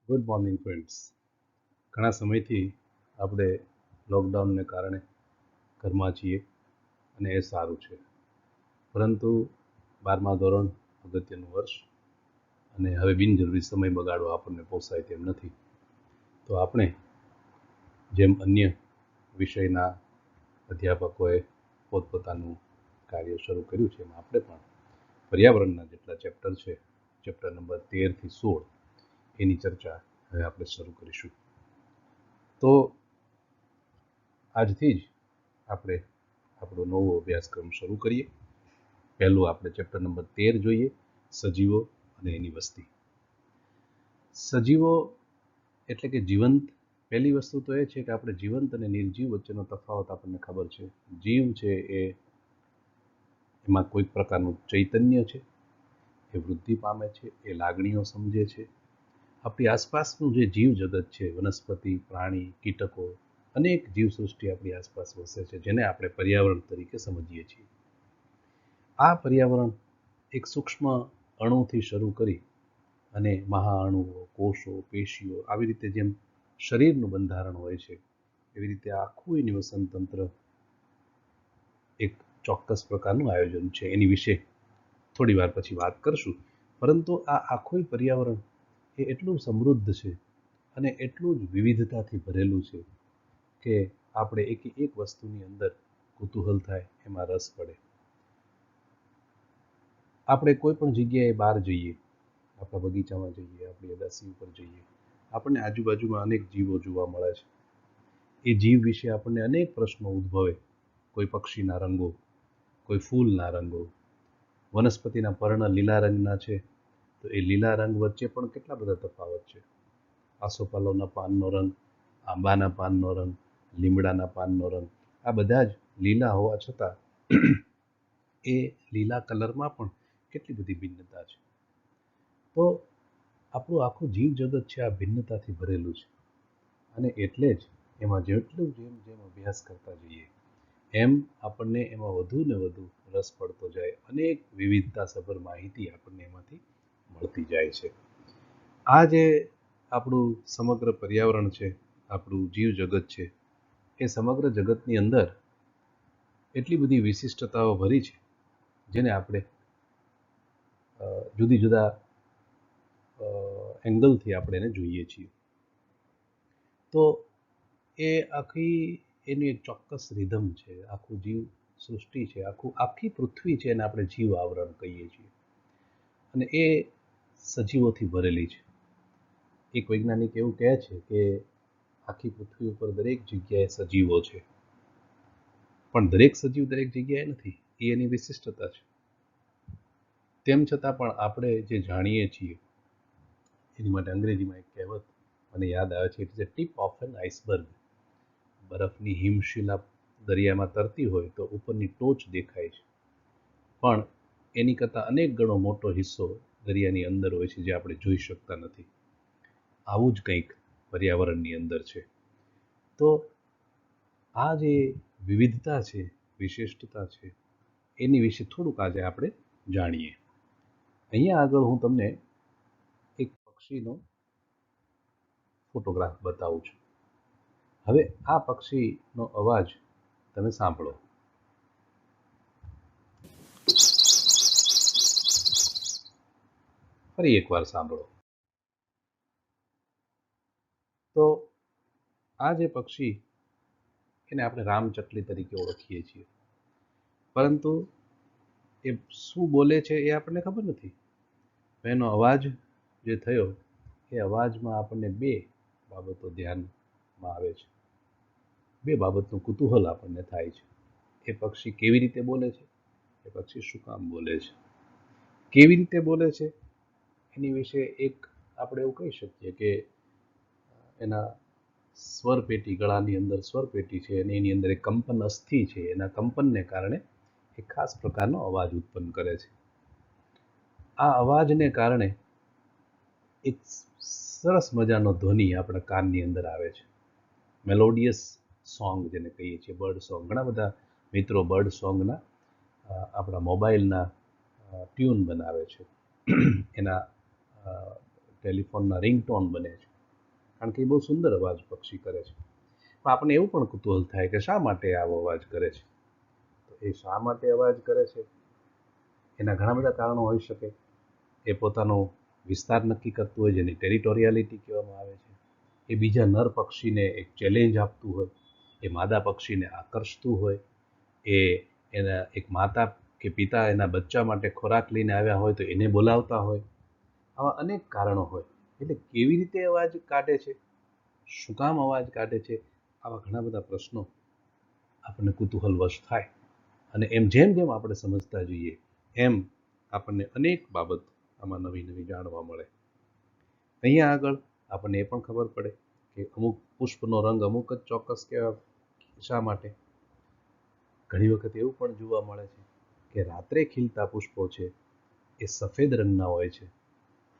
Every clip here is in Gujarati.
Good morning friends. ઘણા સમયથી આપણે લોકડાઉનને કારણે ઘરમાં છીએ અને એ સારું છે, પરંતુ 12મા ધોરણ અગત્યનું વર્ષ અને હવે બિનજરૂરી સમય બગાડવો આપણને પોસાય તેમ નથી. તો આપણે જેમ અન્ય વિષયના અધ્યાપકોએ પોતપોતાનું કાર્ય શરૂ કર્યું છે, એમ આપણે પણ પર્યાવરણના જેટલા ચેપ્ટર છે, ચેપ્ટર નંબર 13થી 16 એની ચર્ચા હવે આપણે શરૂ કરીશું. તો આજથી જ આપણે આપણો નવો અભ્યાસક્રમ શરૂ કરીએ. પહેલું આપણે ચેપ્ટર નંબર 13 જોઈએ, સજીવો અને એની વસ્તી. સજીવો એટલે કે જીવંત. પહેલી વસ્તુ તો એ છે કે આપણે જીવંત અને નિર્જીવ વચ્ચેનો તફાવત આપણને ખબર છે. જીવ છે એમાં કોઈક પ્રકારનું ચૈતન્ય છે, એ વૃદ્ધિ પામે છે, એ લાગણીઓ સમજે છે. આપણી આસપાસનું જે જીવ જગત છે, વનસ્પતિ, પ્રાણી, કીટકો, અનેક જીવસૃષ્ટિ આપણી આસપાસ વસે છે, જેને આપણે પર્યાવરણ તરીકે સમજીએ છીએ. આ પર્યાવરણ એક સૂક્ષ્મ અણુથી શરૂ કરી અને મહાઅણુઓ, કોષો, પેશીઓ, આવી રીતે જેમ શરીરનું બંધારણ હોય છે, એવી રીતે આખું નિવસન તંત્ર એક ચોક્કસ પ્રકારનું આયોજન છે. એની વિશે થોડી વાર પછી વાત કરશું. પરંતુ આ આખું પર્યાવરણ એ એટલું સમૃદ્ધ છે અને એટલું જ વિવિધતાથી ભરેલું છે કે આપણે એક વસ્તુની અંદર કુતૂહલ થાય, એમાં રસ પડે. આપણે કોઈ પણ જગ્યાએ બહાર જઈએ, આપણા બગીચામાં જઈએ, આપણી અગાસી ઉપર જઈએ, આપણને આજુબાજુમાં અનેક જીવો જોવા મળે છે. એ જીવ વિશે આપણને અનેક પ્રશ્નો ઉદ્ભવે. કોઈ પક્ષીના રંગો, કોઈ ફૂલના રંગો, વનસ્પતિના પર્ણ લીલા રંગના છે, તો એ લીલા રંગ વચ્ચે પણ કેટલા બધા તફાવત છે. આસોપાલવના પાનનો રંગ, આંબાના પાનનો રંગ, લીમડાના પાનનો રંગ, આ બધા જ લીલા હોવા છતાં એ લીલા કલરમાં પણ કેટલી બધી ભિન્નતા છે. તો આપણું આખું જીવ જગત છે આ ભિન્નતાથી ભરેલું છે, અને એટલે જ એમાં જેટલું જેમ અભ્યાસ કરતા જઈએ એમ આપણને એમાં વધુ ને વધુ રસ પડતો જાય. અનેક વિવિધતાસભર માહિતી આપણને એમાંથી મળતી જાય છે. આ જે આપણું સમગ્ર પર્યાવરણ છે, આપણું જીવ જગત છે, એ સમગ્ર જગતની અંદર એટલી બધી વિશિષ્ટતાઓ ભરી છે, જેને આપણે જુદી જુદા એંગલથી આપણે એને જોઈએ છીએ. તો એ એની એક ચોક્કસ રિધમ છે. આખું જીવ સૃષ્ટિ છે, આખી પૃથ્વી છે, એને આપણે જીવ આવરણ કહીએ છીએ, અને એ સજીવોથી ભરેલી છે. એક વૈજ્ઞાનિક એવું કહે છે કે આખી પૃથ્વી ઉપર દરેક જગ્યાએ સજીવો છે, પણ દરેક સજીવ દરેક જગ્યાએ નથી. એ એની વિશિષ્ટતા છે. તેમ છતાં પણ આપણે જે જાણીએ છીએ એની માટે અંગ્રેજીમાં એક કહેવત મને યાદ આવે છે, it's a tip of an iceberg. બરફની હિમશિલા દરિયામાં તરતી હોય તો ઉપરની ટોચ દેખાય છે, પણ એની કરતાં અનેક ગણો મોટો હિસ્સો દરિયાની અંદર હોય છે, જે આપણે જોઈ શકતા નથી. આવું જ કંઈક પર્યાવરણની અંદર છે. તો આ જે વિવિધતા છે, વિશિષ્ટતા છે, એની વિશે થોડુંક આજે આપણે જાણીએ. અહીંયા આગળ હું તમને એક પક્ષીનો ફોટોગ્રાફ બતાવું છું. હવે આ પક્ષીનો અવાજ તમે સાંભળો. ફરી એકવાર સાંભળો. તો આ જે પક્ષી, એને આપણે રામચકલી તરીકે ઓળખીએ છીએ, પરંતુ એ શું બોલે છે એ આપણને ખબર નથી. એનો અવાજ જે થયો, એ અવાજમાં આપણને બે બાબતો ધ્યાનમાં આવે છે. બે બાબતનું કુતૂહલ આપણને થાય છે. એ પક્ષી કેવી રીતે બોલે છે, એ પક્ષી શું કામ બોલે છે. કેવી રીતે બોલે છે એની વિશે એક આપણે એવું કહી શકીએ કે એના સ્વરપેટી, ગળાની અંદર સ્વરપેટી છે, અને એની અંદર એક કંપન અસ્થિ છે. એના કંપનને કારણે એક ખાસ પ્રકારનો અવાજ ઉત્પન્ન કરે છે. આ અવાજને કારણે એક સરસ મજાનો ધ્વનિ આપણા કાનની અંદર આવે છે. મેલોડિયસ સોંગ જેને કહીએ છીએ, બર્ડ સોંગ. ઘણા બધા મિત્રો બર્ડ સોંગના આપણા મોબાઈલના ટ્યુન બનાવે છે, એના ટેલિફોનના રિંગટોન બને છે. કારણ કે એ બહુ સુંદર અવાજ પક્ષી કરે છે. પણ આપણને એવું પણ કુતૂહલ થાય કે શા માટે આવો અવાજ કરે છે. તો એ શા માટે અવાજ કરે છે એના ઘણા બધા કારણો હોઈ શકે. એ પોતાનો વિસ્તાર નક્કી કરતું હોય, જેની ટેરિટોરિયાલિટી કહેવામાં આવે છે. એ બીજા નર પક્ષીને એક ચેલેન્જ આપતું હોય, એ માદા પક્ષીને આકર્ષતું હોય, એ એના એક માતા કે પિતા એના બચ્ચા માટે ખોરાક લઈને આવ્યા હોય તો એને બોલાવતા હોય. આવા અનેક કારણો હોય. એટલે કેવી રીતે અવાજ કાઢે છે, શું કામ અવાજ કાઢે છે, આવા ઘણા બધા પ્રશ્નો આપણને કુતૂહલવશ થાય. અને એમ જેમ જેમ આપણે સમજતા જઈએ એમ આપણને અનેક બાબત આમાં નવી નવી જાણવા મળે. અહીંયા આગળ આપણને એ પણ ખબર પડે કે અમુક પુષ્પનો રંગ અમુક જ ચોક્કસ કહેવા. શા માટે? ઘણી વખત એવું પણ જોવા મળે છે કે રાત્રે ખીલતા પુષ્પો છે એ સફેદ રંગના હોય છે.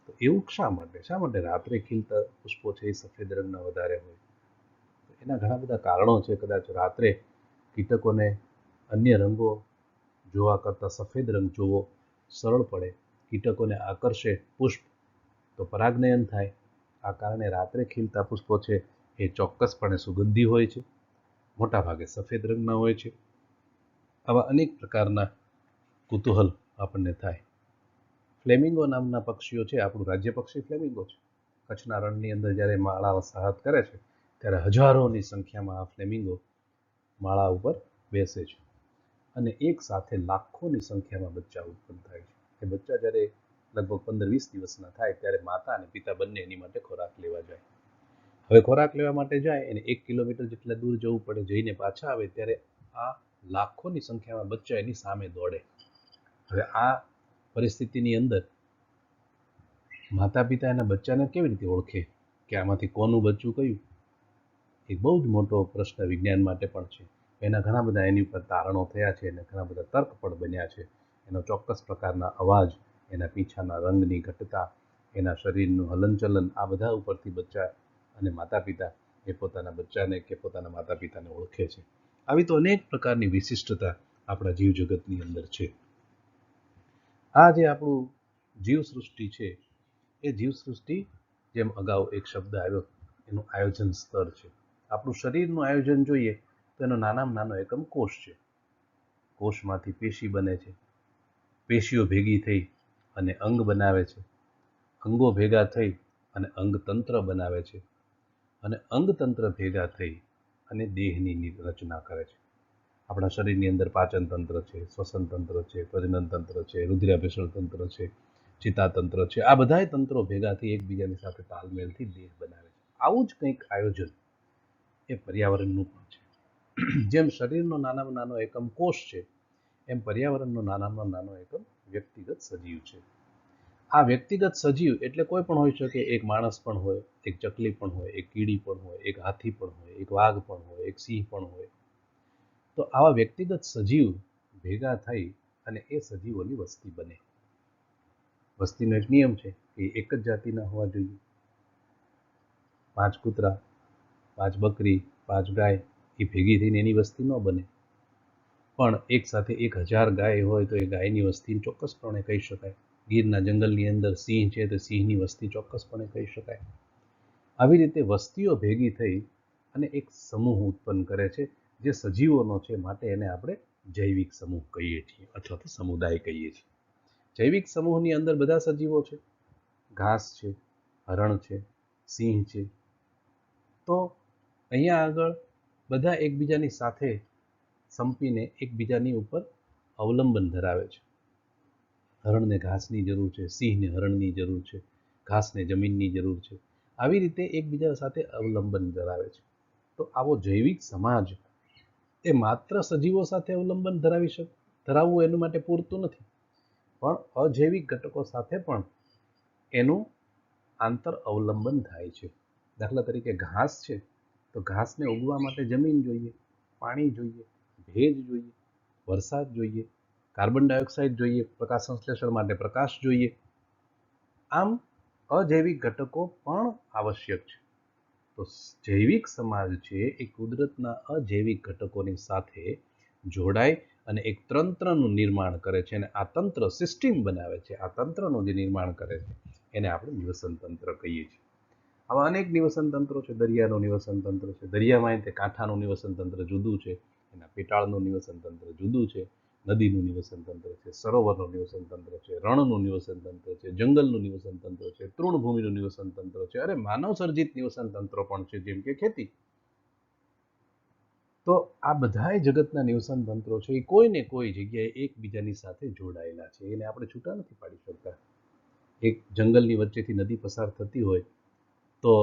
તો એવું શા માટે રાત્રે ખીલતા પુષ્પો છે એ સફેદ રંગના વધારે હોય? એના ઘણા બધા કારણો છે. કદાચ રાત્રે કીટકોને અન્ય રંગો જોવા કરતાં સફેદ રંગ જોવો સરળ પડે. કીટકોને આકર્ષે પુષ્પ તો પરાગનયન થાય. આ કારણે રાત્રે ખીલતા પુષ્પો છે એ ચોક્કસપણે સુગંધી હોય છે, મોટાભાગે સફેદ રંગના હોય છે. આવા અનેક પ્રકારના કુતૂહલ આપણને થાય. ફ્લેમિંગો નામના પક્ષીઓ છે, આપણું રાજ્ય પક્ષી ફ્લેમિંગો છે. કચ્છના રણની અંદર જ્યારે માળા વસાહત કરે છે ત્યારે હજારોની સંખ્યામાં આ ફ્લેમિંગો માળા ઉપર બેસે છે અને એક સાથે લાખોની સંખ્યામાં બચ્ચા ઉત્પન્ન થાય છે. એ બચ્ચા જ્યારે લગભગ 15-20 દિવસના થાય ત્યારે માતા અને પિતા બંને એની માટે ખોરાક લેવા જાય. હવે ખોરાક લેવા માટે જાય એને 1 કિલોમીટર જેટલા દૂર જવું પડે. જઈને પાછા આવે ત્યારે આ લાખોની સંખ્યામાં બચ્ચા એની સામે દોડે. હવે આ પરિસ્થિતિની અંદર માતા પિતા એના બચ્ચાને કેવી રીતે ઓળખે કે આમાંથી કોનું બચ્ચું કયું? એક બહુ જ મોટો પ્રશ્ન વિજ્ઞાન માટે પણ છે. એના ઘણા બધા એની ઉપર તારણો થયા છે અને ઘણા બધા તર્ક પણ બન્યા છે. એનો ચોક્કસ પ્રકારના અવાજ, એના પીછાના રંગની ઘટતા, એના શરીરનું હલનચલન, આ બધા ઉપરથી બચ્ચા અને માતા પિતા એ પોતાના બચ્ચાને કે પોતાના માતા પિતાને ઓળખે છે. આવી તો અનેક પ્રકારની વિશિષ્ટતા આપણા જીવજગતની અંદર છે. આ જે આપણું જીવસૃષ્ટિ છે એ જીવસૃષ્ટિ, જેમ અગાઉ એક શબ્દ આવ્યો, એનું આયોજન સ્તર છે. આપણું શરીરનું આયોજન જોઈએ તો એનો નાનામાં નાનો એકમ કોષ છે. કોષમાંથી પેશી બને છે. પેશીઓ ભેગી થઈ અને અંગ બનાવે છે. અંગો ભેગા થઈ અને અંગતંત્ર બનાવે છે. અને અંગતંત્ર ભેગા થઈ અને દેહની રચના કરે છે. આપણા શરીરની અંદર પાચન તંત્ર છે, શ્વસન તંત્ર છે, પ્રજનન તંત્ર છે, રુધિરાભિસરણ તંત્ર છે, ચેતાતંત્ર છે. આ બધા તંત્રો ભેગા થઈ એકબીજાની સાથે તાલમેલથી દેહ બનાવે છે. આવું જ કંઈક આયોજન એ પર્યાવરણનું પણ છે. જેમ શરીરનો નાનામાં નાનો એકમ કોષ છે, એમ પર્યાવરણનો નાનામાં નાનો એકમ વ્યક્તિગત સજીવ છે. આ વ્યક્તિગત સજીવ એટલે કોઈ પણ હોઈ શકે. એક માણસ પણ હોય, એક ચકલી પણ હોય, એક કીડી પણ હોય, એક હાથી પણ હોય, એક વાઘ પણ હોય, એક સિંહ પણ હોય. તો આવા વ્યક્તિગત સજીવ ભેગા થઈ અને એ સજીવોની વસ્તી બને. વસ્તીનો એક નિયમ છે કે એક જ જાતિના હોવા જોઈએ. 5 કૂતરા, 5 બકરી, 5 ગાય એ ભેગી થઈને એની વસ્તી ન બને. પણ એક સાથે 1000 ગાય હોય તો એ ગાયની વસ્તી ચોક્કસપણે કહી શકાય. ગીરના જંગલની અંદર સિંહ છે તો સિંહની વસ્તી ચોક્કસપણે કહી શકાય. આવી રીતે વસ્તીઓ ભેગી થઈ અને એક સમૂહ ઉત્પન્ન કરે છે જે સજીવોનો છે. માટે એને આપણે જૈવિક સમૂહ કહીએ છીએ અથવા તો સમુદાય કહીએ છીએ. જૈવિક સમૂહની અંદર બધા સજીવો છે. ઘાસ છે, હરણ છે, સિંહ છે. તો અહીંયા આગળ બધા એકબીજાની સાથે સંપીને એકબીજાની ઉપર અવલંબન ધરાવે છે. હરણને ઘાસની જરૂર છે, સિંહને હરણની જરૂર છે, ઘાસને જમીનની જરૂર છે. આવી રીતે એકબીજા સાથે અવલંબન ધરાવે છે. તો આવો જૈવિક સમાજ એ માત્ર સજીવો સાથે અવલંબન ધરાવવું એનું માટે પૂરતું નથી, પણ અજૈવિક ઘટકો સાથે પણ એનું આંતર અવલંબન થાય છે. દાખલા તરીકે ઘાસ છે તો ઘાસને ઉગવા માટે જમીન જોઈએ, પાણી જોઈએ, ભેજ જોઈએ, વરસાદ જોઈએ, કાર્બન ડાયોક્સાઇડ જોઈએ, પ્રકાશ સંશ્લેષણ માટે પ્રકાશ જોઈએ. આમ અજૈવિક ઘટકો પણ આવશ્યક છે. તો જૈવિક સમાજ છે એ કુદરતના અજૈવિક ઘટકોની સાથે જોડાય અને એક તંત્રનું નિર્માણ કરે છે. અને આ તંત્ર સિસ્ટમ બનાવે છે. આ તંત્રનું જે નિર્માણ કરે છે એને આપણે નિવસન તંત્ર કહીએ છીએ. આવા અનેક નિવસન તંત્રો છે. દરિયાનું નિવસન તંત્ર છે, દરિયામાં તે કાંઠાનું નિવસન તંત્ર જુદું છે, એના પેટાળનું નિવસન તંત્ર જુદું છે, નદીનું નિવસન તંત્ર છે, સરોવરનું નિવસન તંત્ર છે, રણનું નિવસન તંત્ર છે, જંગલનું નિવસન તંત્ર છે, તૃણભૂમિનું નિવસન તંત્ર છે, અરે માનવ સર્જિત નિવસન તંત્રો પણ છે, જેમ કે ખેતી. તો આ બધાય જગતના નિવસન તંત્રો છે એ કોઈ ને કોઈ જગ્યાએ એકબીજાની સાથે જોડાયેલા છે. એને આપણે છૂટા નથી પાડી શકતા. એક જંગલની વચ્ચેથી નદી પસાર થતી હોય તો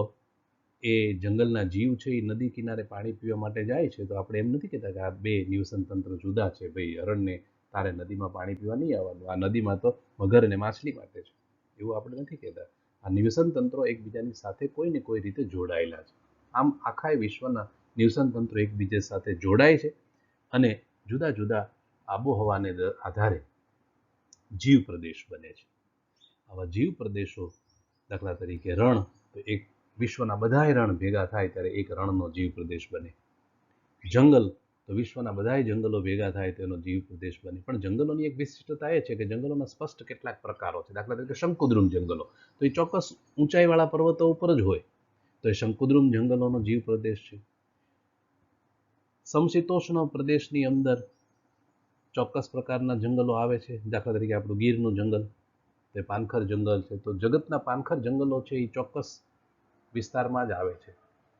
એ જંગલના જીવ છે એ નદી કિનારે પાણી પીવા માટે જાય છે, તો આપણે એમ નથી કહેતા કે આ બે નિવસન તંત્ર જુદા છે. ભાઈ, અરણને તારે નદીમાં પાણી પીવા નહીં આવવાનું, આ નદીમાં તો મગર અને માછલી માટે છે, એવું આપણે નથી કહેતા. આ નિવસન તંત્રો એકબીજાની સાથે કોઈ ને કોઈ રીતે જોડાયેલા છે. આમ આખા વિશ્વના નિવસન તંત્રો એકબીજા સાથે જોડાય છે અને જુદા જુદા આબોહવાને આધારે જીવ પ્રદેશ બને છે. આવા જીવ પ્રદેશો, દાખલા તરીકે રણ, તો એક વિશ્વના બધાય રણ ભેગા થાય ત્યારે એક રણનો જીવ પ્રદેશ બને. જંગલ, તો વિશ્વના બધાય જંગલો ભેગા થાય તેનો જીવ પ્રદેશ બને. પણ જંગલોની એક વિશિષ્ટતા એ છે કે જંગલોના સ્પષ્ટ કેટલાક પ્રકારો છે. દાખલા તરીકે શંકુદ્રુમ જંગલો, તો એ ચોક્કસ ઊંચાઈવાળા પર્વતો ઉપર જ હોય, તો એ શંકુદ્રુમ જંગલોનો જીવ પ્રદેશ છે. સમશીતોષ્ણ પ્રદેશની અંદર ચોક્કસ પ્રકારના જંગલો આવે છે. દાખલા તરીકે આપણું ગીરનું જંગલ, તે પાનખર જંગલ છે. તો જગતના પાનખર જંગલો છે એ ચોક્કસ વિસ્તારમાં જ આવે છે,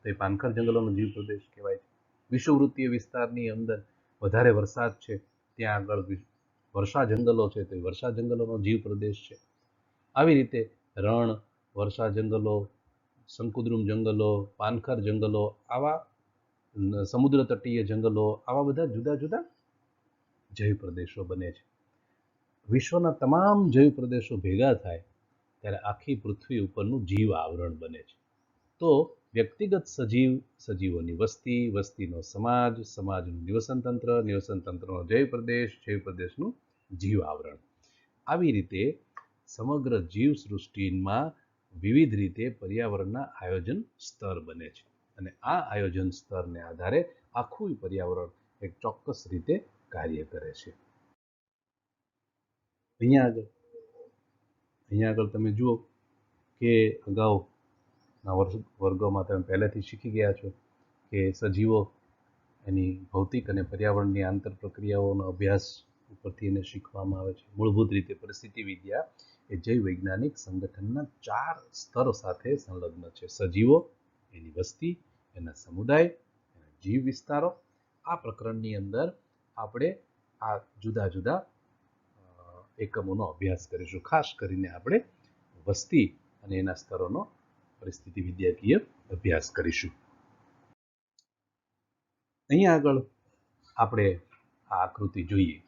તો એ પાનખર જંગલોનો જીવ પ્રદેશ કહેવાય છે. વિષુવવૃત્તીય વિસ્તારની અંદર વધારે વરસાદ છે ત્યાં આગળ વર્ષા જંગલો છે, તો એ વર્ષા જંગલોનો જીવ પ્રદેશ છે. આવી રીતે રણ, વર્ષા જંગલો, શંકુદ્રુમ જંગલો, પાનખર જંગલો, આવા સમુદ્ર તટીય જંગલો, આવા બધા જુદા જુદા જૈવ પ્રદેશો બને છે. વિશ્વના તમામ જૈવ પ્રદેશો ભેગા થાય ત્યારે આખી પૃથ્વી ઉપરનું જીવ આવરણ બને છે. તો વ્યક્તિગત સજીવોની વસ્તી, વસ્તીનો સમાજ, સમાજનું નિવસન તંત્ર, નિવસન તંત્રનો જૈવ પ્રદેશનું જીવ આવરણ. આવી રીતે સમગ્ર જીવ સૃષ્ટિમાં વિવિધ રીતે પર્યાવરણના આયોજન સ્તર બને છે અને આ આયોજન સ્તરને આધારે આખું પર્યાવરણ એક ચોક્કસ રીતે કાર્ય કરે છે. અહીંયા આગળ તમે જુઓ કે અગાઉના વર્ગોમાં તમે પહેલેથી શીખી ગયા છો કે સજીવો એની ભૌતિક અને પર્યાવરણની આંતર પ્રક્રિયાઓનો અભ્યાસ ઉપરથી એને શીખવામાં આવે છે. મૂળભૂત રીતે પરિસ્થિતિ વિદ્યા એ જૈવ વૈજ્ઞાનિક સંગઠનના 4 સ્તર સાથે સંલગ્ન છે. સજીવો, એની વસ્તી, એના સમુદાય, એના જીવ વિસ્તારો. આ પ્રકરણની અંદર આપણે આ જુદા જુદા એકમોનો અભ્યાસ કરીશું. ખાસ કરીને આપણે વસ્તી અને એના સ્તરોનો પરિસ્થિતિ વિદ્યાકીય અભ્યાસ કરીશું. અહીંયા આગળ આપણે આ આકૃતિ જોઈએ.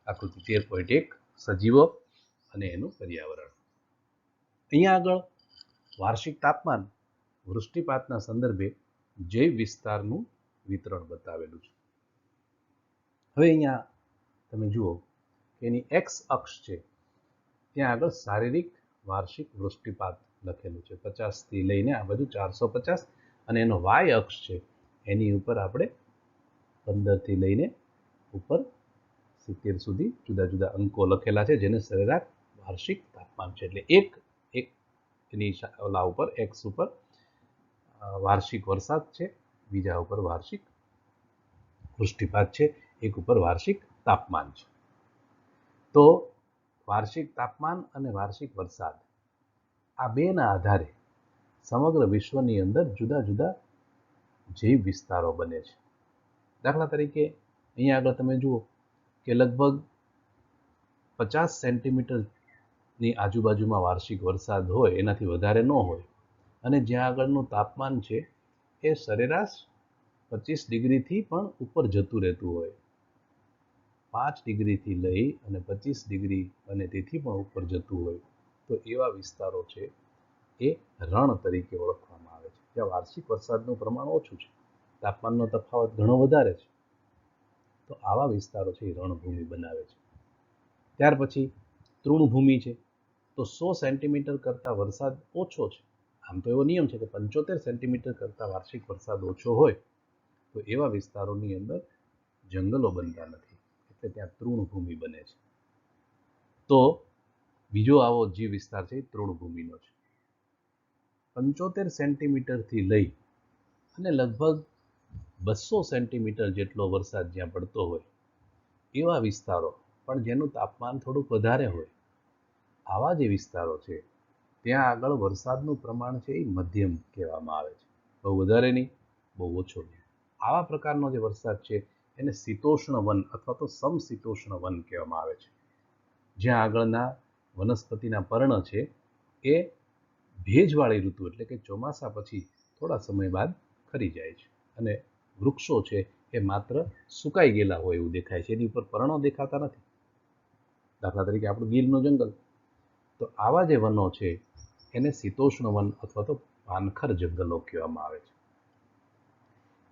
આકૃતિ 13.1 સજીવો અને એનું પર્યાવરણ. અહીંયા આગળ વાર્ષિક તાપમાન, વૃષ્ટિપાતના સંદર્ભે જૈવ વિસ્તારનું વિતરણ બતાવેલું છે. હવે અહીંયા તમે જુઓ કે એની એક્સ અક્ષ છે ત્યાં આગળ શારીરિક વાર્ષિક વૃષ્ટિપાત લખેલું છે 50થી લઈને આ બાજુ 450, અને એનો વાય અક્ષ છે એની ઉપર આપણે 15થી લઈને ઉપર 70 સુધી જુદા જુદા અંકો લખેલા છે, જેને સરેરાશ વાર્ષિક તાપમાન છે. એટલે એક એની ઓલા ઉપર એક્સ ઉપર વાર્ષિક વરસાદ છે, બીજા ઉપર વાર્ષિક વૃષ્ટિપાત છે, એક ઉપર વાર્ષિક તાપમાન છે. તો વાર્ષિક તાપમાન અને વાર્ષિક વરસાદ આ બેના આધારે સમગ્ર વિશ્વની અંદર જુદા જુદા જૈવ વિસ્તારો બને છે. દાખલા તરીકે અહીંયા આગળ તમે જુઓ કે લગભગ 50 સેન્ટીમીટરની આજુબાજુમાં વાર્ષિક વરસાદ હોય, એનાથી વધારે ન હોય, અને જ્યાં આગળનું તાપમાન છે એ સરેરાશ 25 ડિગ્રીથી પણ ઉપર જતું રહેતું હોય, 5 ડિગ્રીથી લઈ અને 25 ડિગ્રી અને તેથી પણ ઉપર જતું હોય, તો એવા વિસ્તારો છે એ રણ તરીકે ઓળખવામાં આવે છે, જ્યાં વાર્ષિક વરસાદનું પ્રમાણ ઓછું છે, તાપમાનનો તફાવત ઘણો વધારે છે. તો આવા વિસ્તારો છે એ રણભૂમિ બનાવે છે. ત્યાર પછી તૃણભૂમિ છે, તો 100 સેન્ટીમીટર કરતાં વરસાદ ઓછો છે. આમ તો એવો નિયમ છે કે 75 સેન્ટીમીટર કરતાં વાર્ષિક વરસાદ ઓછો હોય તો એવા વિસ્તારોની અંદર જંગલો બનતા નથી, એટલે ત્યાં તૃણભૂમિ બને છે. તો બીજો આવો જીવ વિસ્તાર છે એ તૃણભૂમિનો છે. 75 સેન્ટીમીટરથી લઈ અને લગભગ 200 સેન્ટીમીટર જેટલો વરસાદ જ્યાં પડતો હોય એવા વિસ્તારો પણ જેનું તાપમાન થોડુંક વધારે હોય, આવા જે વિસ્તારો છે ત્યાં આગળ વરસાદનું પ્રમાણ છે એ મધ્યમ કહેવામાં આવે છે. બહુ વધારે નહીં, બહુ ઓછો નહીં. આવા પ્રકારનો જે વરસાદ છે એને શીતોષ્ણ વન અથવા તો સમશીતોષ્ણ વન કહેવામાં આવે છે, જ્યાં આગળના વનસ્પતિના પર્ણ છે એ ભેજવાળી ઋતુ એટલે કે ચોમાસા પછી થોડા સમય બાદ ખરી જાય છે અને વૃક્ષો છે એ માત્ર સુકાઈ ગયેલા હોય એવું દેખાય છે, એની ઉપર પર્ણો દેખાતા નથી. દાખલા તરીકે આપણું ગીરનું જંગલ, તો આવા જે વનો છે એને શીતોષ્ણ વન અથવા તો પાનખર જંગલો કહેવામાં આવે છે.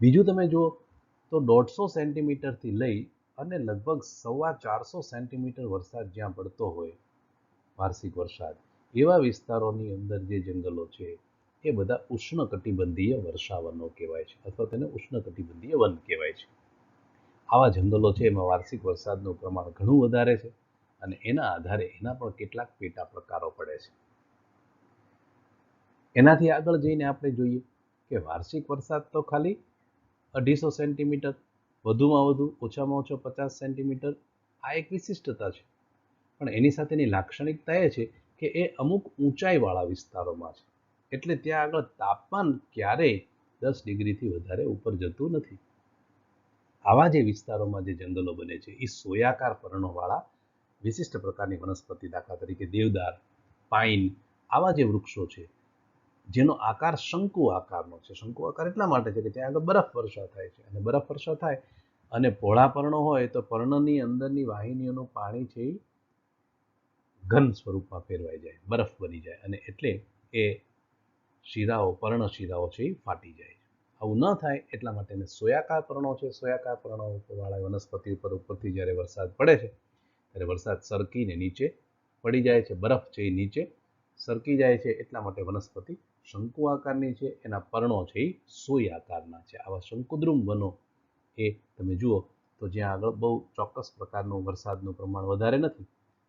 બીજું તમે જુઓ તો 150 સેન્ટીમીટરથી લઈ અને લગભગ 450 સેન્ટીમીટર વરસાદ જ્યાં પડતો હોય, વાર્ષિક વરસાદ, એવા વિસ્તારોની અંદર જે જંગલો છે એ બધા ઉષ્ણકટિબંધીય વર્ષાવનો કહેવાય છે અથવા તેને ઉષ્ણકટિબંધીય વન કહેવાય છે. આવા જંગલો છે એમાં વાર્ષિક વરસાદનું પ્રમાણ ઘણું વધારે છે અને એના આધારે એના પણ કેટલાક પેટા પ્રકારો પડે છે. એનાથી આગળ જઈને આપણે જોઈએ કે વાર્ષિક વરસાદ તો ખાલી 250 સેન્ટીમીટર, વધુમાં વધુ ઓછામાં ઓછો 50 સેન્ટીમીટર, આ એક વિશિષ્ટતા છે. પણ એની સાથેની લાક્ષણિકતા એ છે કે એ અમુક ઊંચાઈવાળા વિસ્તારોમાં છે, એટલે ત્યાં આગળ તાપમાન ક્યારેય 10 ડિગ્રીથી વધારે ઉપર જતું નથી. આવા જે વિસ્તારોમાં જે જંગલો બને છે એ સોયાકાર પર્ણોવાળા વિશિષ્ટ પ્રકારની વનસ્પતિ, દાખલા તરીકે દેવદાર, પાઇન, આવા જે વૃક્ષો છે જેનો આકાર શંકુ આકારનો છે. શંકુ આકાર એટલા માટે છે કે ત્યાં આગળ બરફ વર્ષા થાય છે અને બરફ વર્ષા થાય અને પહોળા પર્ણો હોય તો પર્ણની અંદરની વાહિનીઓનું પાણી છે એ ઘન સ્વરૂપમાં ફેરવાઈ જાય, બરફ બની જાય અને એટલે એ શિરાઓ, પર્ણ શિરાઓ છે એ ફાટી જાય. આવું ન થાય એટલા માટે એને સોયાકાર પર્ણો છે. સોયાકાર પર્ણો વાળા વનસ્પતિ ઉપરથી જ્યારે વરસાદ પડે છે ત્યારે વરસાદ સરકીને નીચે પડી જાય છે, બરફ છે એ નીચે સરકી જાય છે, એટલા માટે વનસ્પતિ શંકુ આકારની છે, એના પર્ણો છે એ સોય આકારના છે. આવા શંકુદ્રુમ વનો એ તમે જુઓ તો જ્યાં આગળ બહુ ચોક્કસ પ્રકારનું વરસાદનું પ્રમાણ વધારે નથી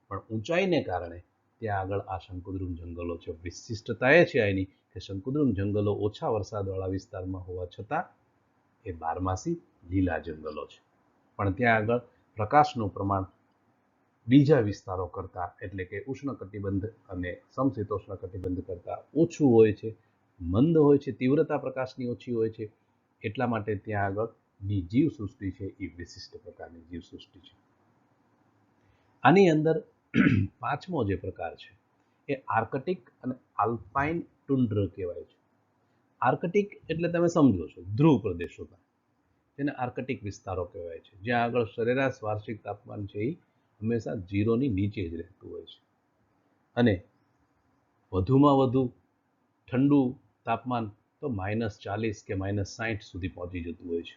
પણ ઊંચાઈને કારણે ત્યાં આગળ આ શંકુદ્રુમ જંગલો છે. વિશિષ્ટતા એ છે એની કે શંકુદ્રુમ જંગલો ઓછા વરસાદવાળા વિસ્તારમાં હોવા છતાં એ બારમાસી લીલા જંગલો છે. પણ ત્યાં આગળ પ્રકાશનું પ્રમાણ બીજા વિસ્તારો કરતાં એટલે કે ઉષ્ણકટિબંધ અને સમશીતોષ્ણ કટિબંધ કરતાં ઓછું હોય છે, મંદ હોય છે, તીવ્રતા પ્રકાશની ઓછી હોય છે, એટલા માટે ત્યાં આગળની જીવસૃષ્ટિ છે એ વિશિષ્ટ પ્રકારની જીવસૃષ્ટિ છે. આની અંદર પાંચમો જે પ્રકાર છે એ આર્કટિક અને આલ્પાઇન ટુન્ડ્ર કહેવાય છે. આર્કટિક એટલે તમે સમજો છો ધ્રુવ પ્રદેશોમાં, જેને આર્કટિક વિસ્તારો કહેવાય છે, જ્યાં આગળ સરેરાશ વાર્ષિક તાપમાન છે એ હંમેશા 0ની નીચે જ રહેતું હોય છે અને વધુમાં વધુ ઠંડુ તાપમાન તો -40 કે -60 સુધી પહોંચી જતું હોય છે.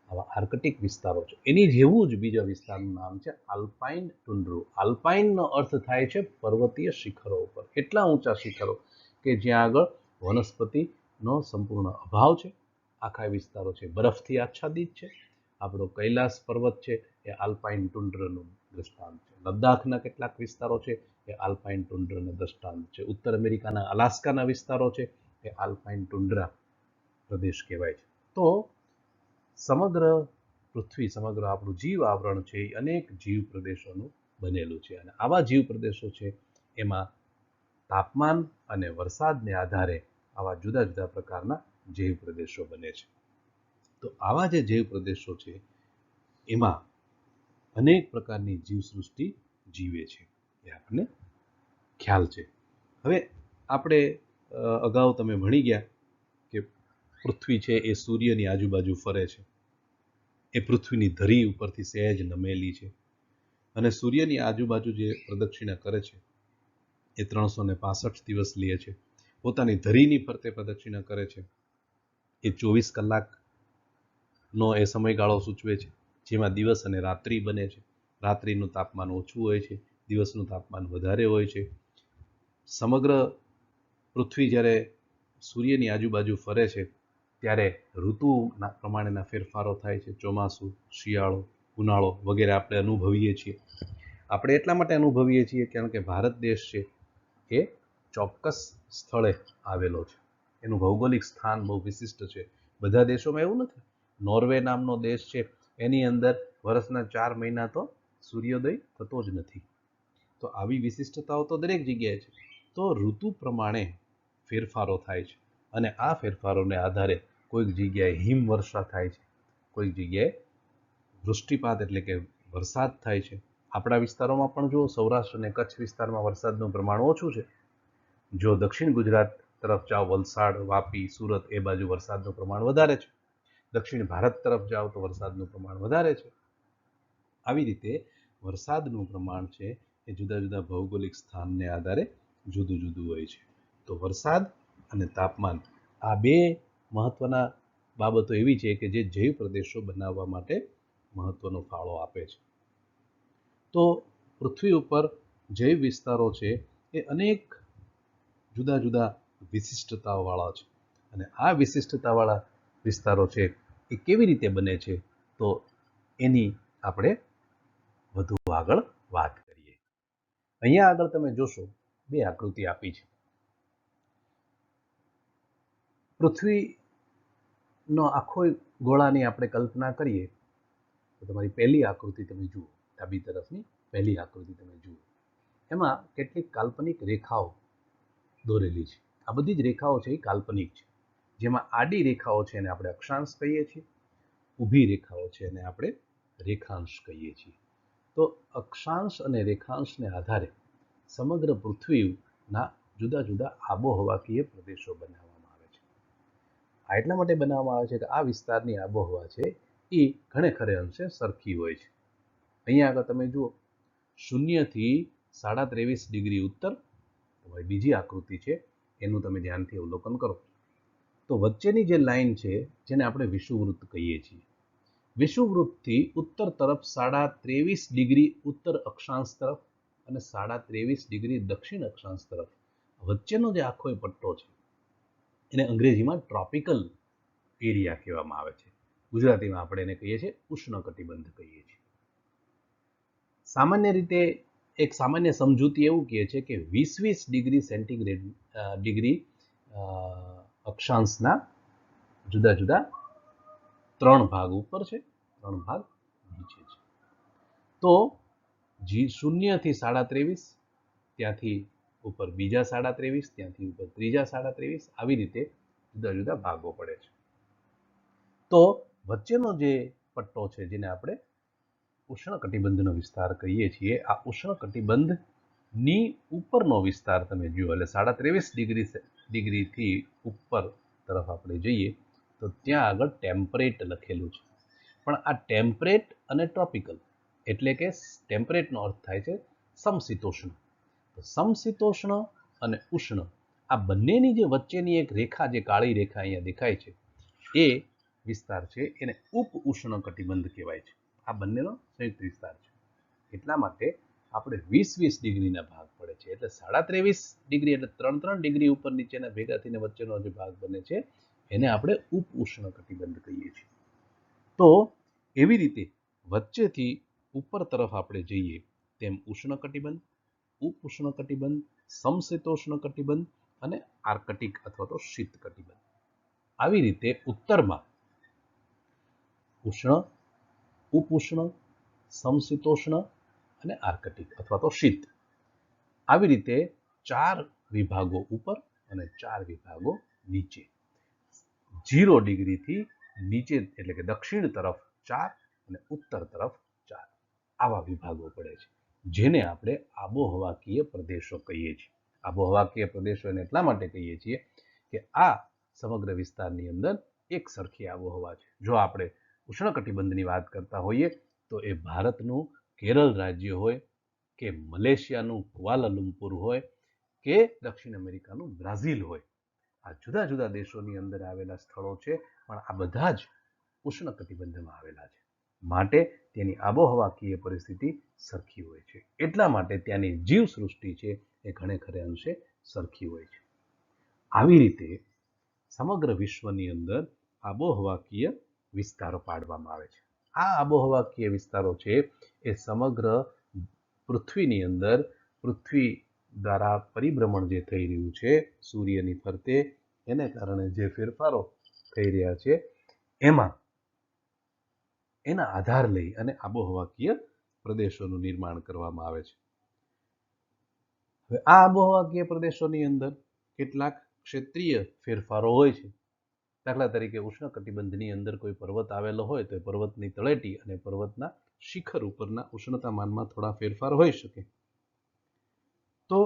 આવા આર્કટિક વિસ્તારો છે. એની જેવું જ બીજા વિસ્તારનું નામ છે આલ્પાઇન ટુન્ડ્રો. આલ્પાઇનનો અર્થ થાય છે પર્વતીય શિખરો ઉપર, એટલા ઊંચા શિખરો કે જ્યાં આગળ વનસ્પતિનો સંપૂર્ણ અભાવ છે. આખા વિસ્તારો છે બરફથી આચ્છાદિત છે. આપણો કૈલાસ પર્વત છે એ આલ્પાઇન ટુન્ડ્રનું દ્રષ્ટાંત છે. લદ્દાખના કેટલાક વિસ્તારો છે એ આલ્પાઇન ટુન્ડ્રનું દ્રષ્ટાંત છે. ઉત્તર અમેરિકાના અલાસ્કાના વિસ્તારો છે એ આલ્પાઇન ટુન્ડ્રા પ્રદેશ કહેવાય છે. તો સમગ્ર પૃથ્વી, સમગ્ર આપણું જીવ આવરણ છે એ અનેક જીવ પ્રદેશોનું બનેલું છે અને આવા જીવ પ્રદેશો છે એમાં તાપમાન અને વરસાદને આધારે આવા જુદા જુદા પ્રકારના જૈવ પ્રદેશો બને છે. તો આવા જે જૈવ પ્રદેશો છે એમાં અનેક પ્રકારની જીવસૃષ્ટિ જીવે છે, એ આપણને ખ્યાલ છે. હવે આપણે અગાઉ તમે ભણી ગયા કે પૃથ્વી છે એ સૂર્યની આજુબાજુ ફરે છે, એ પૃથ્વીની ધરી ઉપરથી સહેજ નમેલી છે અને સૂર્યની આજુબાજુ જે પ્રદક્ષિણા કરે છે એ 365 દિવસ લે છે. પોતાની ધરીની ફરતે પ્રદક્ષિણા કરે છે એ 24 કલાકનો એ સમયગાળો સૂચવે છે, જેમાં દિવસ અને રાત્રિ બને છે. રાત્રિનું તાપમાન ઓછું હોય છે, દિવસનું તાપમાન વધારે હોય છે. સમગ્ર પૃથ્વી જ્યારે સૂર્યની આજુબાજુ ફરે છે ત્યારે ઋતુના પ્રમાણેના ફેરફારો થાય છે. ચોમાસું, શિયાળો, ઉનાળો વગેરે આપણે અનુભવીએ છીએ. આપણે એટલા માટે અનુભવીએ છીએ કારણ કે ભારત દેશ છે એ ચોક્કસ સ્થળે આવેલો છે એનું ભૌગોલિક સ્થાન બહુ વિશિષ્ટ છે. બધા દેશોમાં એવું નથી. નોર્વે નામનો દેશ છે, એની અંદર વર્ષના 4 મહિના તો સૂર્યોદય થતો જ નથી. તો આવી વિશિષ્ટતાઓ તો દરેક જગ્યાએ છે. તો ઋતુ પ્રમાણે ફેરફારો થાય છે અને આ ફેરફારોને આધારે કોઈક જગ્યાએ હિમવર્ષા થાય છે, કોઈક જગ્યાએ વૃષ્ટિપાત એટલે કે વરસાદ થાય છે. આપણા વિસ્તારોમાં પણ જુઓ, સૌરાષ્ટ્ર અને કચ્છ વિસ્તારમાં વરસાદનું પ્રમાણ ઓછું છે. જો દક્ષિણ ગુજરાત તરફ જાઓ, વલસાડ, વાપી, સુરત, એ બાજુ વરસાદનું પ્રમાણ વધારે છે. દક્ષિણ ભારત તરફ જાઓ તો વરસાદનું પ્રમાણ વધારે છે. આવી રીતે વરસાદનું પ્રમાણ છે એ જુદા જુદા ભૌગોલિક સ્થાનને આધારે જુદું જુદું હોય છે. તો વરસાદ અને તાપમાન આ બે મહત્વના બાબતો એવી છે કે જે જૈવ પ્રદેશો બનાવવા માટે મહત્વનો ફાળો આપે છે. તો પૃથ્વી ઉપર જૈવ વિસ્તારો છે એ અનેક જુદા જુદા વિશિષ્ટતાવાળા છે અને આ વિશિષ્ટતાવાળા વિસ્તારો છે એ કેવી રીતે બને છે, તો એની આપણે વધુ આગળ વાત કરીએ. અહીંયા આગળ તમે જોશો 2 આકૃતિ આપી છે. પૃથ્વીનો આખો ગોળાની આપણે કલ્પના કરીએ તો તમારી પહેલી આકૃતિ તમે જુઓ, ડાબી તરફની પહેલી આકૃતિ તમે જુઓ, એમાં કેટલીક કાલ્પનિક રેખાઓ દોરેલી છે. આ બધી જ રેખાઓ છે એ કાલ્પનિક છે. જેમાં આડી રેખાઓ છે એને આપણે અક્ષાંશ કહીએ છીએ, ઊભી રેખાઓ છે એને આપણે રેખાંશ કહીએ છીએ. તો અક્ષાંશ અને રેખાંશને આધારે સમગ્ર પૃથ્વીના જુદા જુદા આબોહવાકીય પ્રદેશો બનાવવામાં આવે છે. આ એટલા માટે બનાવવામાં આવે છે કે આ વિસ્તારની આબોહવા છે એ ઘણે ખરે અંશે સરખી હોય છે. અહીંયા આગળ તમે જુઓ, 0 થી 23.5 ડિગ્રી ઉત્તર, તમારી બીજી આકૃતિ છે એનું તમે ધ્યાનથી અવલોકન કરો. તો વચ્ચેની જે લાઈન છે જેને આપણે વિષુવવૃત્ત કહીએ છીએ, વિષુવવૃત્તથી ઉત્તર તરફ 23.5 ડિગ્રી ઉત્તર અક્ષાંશ તરફ અને 23.5 ડિગ્રી દક્ષિણ અક્ષાંશ તરફ વચ્ચેનો જે આખો પટ્ટો છે એને અંગ્રેજીમાં ટ્રોપિકલ એરિયા કહેવામાં આવે છે. ગુજરાતીમાં આપણે એને કહીએ છીએ ઉષ્ણકટિબંધ કહીએ છીએ. સામાન્ય રીતે એક સામાન્ય સમજૂતી એવું કહે છે કે 20 ડિગ્રી સેન્ટીગ્રેડ ડિગ્રી અક્ષાંશના જુદા જુદા 3 ભાગ ઉપર છે, 3 ભાગ નીચે છે. તો 0 થી 23.5, ત્યાંથી ઉપર બીજા 23.5, ત્યાંથી ઉપર ત્રીજા 23.5, આવી રીતે જુદા જુદા ભાગો પડે છે. તો વચ્ચેનો જે પટ્ટો છે જેને આપણે ઉષ્ણકટિબંધનો વિસ્તાર કહીએ છીએ, આ ઉષ્ણકટિબંધની ઉપરનો વિસ્તાર તમે જુઓ, એટલે 23.5 ડિગ્રીથી ઉપર તરફ આપણે જઈએ તો ત્યાં આગળ ટેમ્પરેટ લખેલું છે. પણ આ ટેમ્પરેટ અને ટ્રોપિકલ એટલે કે ટેમ્પરેટનો અર્થ થાય છે સમશીતોષ્ણ. તો સમશીતોષ્ણ અને ઉષ્ણ આ બંનેની જે વચ્ચેની એક રેખા, જે કાળી રેખા અહીંયા દેખાય છે, એ વિસ્તાર છે એને ઉપ ઉષ્ણકટિબંધ કહેવાય છે. આ બંનેનો સંયુક્ત વિસ્તાર છે. એટલા માટે આપણે 20 ડિગ્રીના ભાગ પડે છે. એટલે 23.5 ડિગ્રી એટલે 3 ડિગ્રી ઉપર નીચેના ભેગા થઈને વચ્ચેનો જે ભાગ બને છે એને આપણે ઉપ ઉષ્ણકટિબંધ કહીએ છીએ. તો એવી રીતે વચ્ચેથી ઉપર તરફ આપણે જઈએ તેમ ઉષ્ણકટિબંધ, ઉપ ઉષ્ણકટિબંધ, સમશીતોષ્ણ કટિબંધ અને આર્કટિક અથવા તો શીત કટિબંધ. આવી રીતે ઉત્તરમાં ઉષ્ણ, ઉપ ઉષ્ણ, સમશીતોષ્ણ અને આર્કટિક અથવા તો શીત, આવી રીતે 4 વિભાગો ઉપર અને 4 વિભાગો નીચે. 0 ડિગ્રીથી નીચે એટલે કે દક્ષિણ તરફ 4 અને ઉત્તર તરફ 4 આવા વિભાગો પડે છે, જેને આપણે આબોહવાકીય પ્રદેશો કહીએ છીએ. આબોહવાકીય પ્રદેશો એને એટલા માટે કહીએ છીએ કે આ સમગ્ર વિસ્તારની અંદર એક સરખી આબોહવા છે. જો આપણે ઉષ્ણકટિબંધની વાત કરતા હોઈએ તો એ ભારતનું કેરળ રાજ્ય હોય કે મલેશિયાનું કુઆલાલુમ્પુર હોય કે દક્ષિણ અમેરિકાનું બ્રાઝિલ હોય, આ જુદા જુદા દેશોની અંદર આવેલા સ્થળો છે, પણ આ બધા જ ઉષ્ણકટિબંધમાં આવેલા છે. માટે તેની આબોહવાકીય પરિસ્થિતિ સરખી હોય છે. એટલા માટે ત્યાંની જીવસૃષ્ટિ છે એ ઘણે ખરે અંશે સરખી હોય છે. આવી રીતે સમગ્ર વિશ્વની અંદર આબોહવાકીય વિસ્તારો પાડવામાં આવે છે. આ આબોહવાકીય વિસ્તારો છે એ સમગ્ર પૃથ્વીની અંદર પૃથ્વી દ્વારા પરિભ્રમણ જે થઈ રહ્યું છે સૂર્યની ફરતે, એને કારણે જે ફેરફારો થઈ રહ્યા છે એમાં એના આધાર લઈ અને આબોહવાકીય પ્રદેશોનું નિર્માણ કરવામાં આવે છે. હવે આ આબોહવાકીય પ્રદેશોની અંદર કેટલાક ક્ષેત્રીય ફેરફારો હોય છે. દાખલા તરીકે ઉષ્ણકટિબંધની અંદર કોઈ પર્વત આવેલો હોય તો એ પર્વતની તળેટી અને પર્વતના શિખર ઉપરના ઉષ્ણતામાનમાં થોડા ફેરફાર હોઈ શકે. તો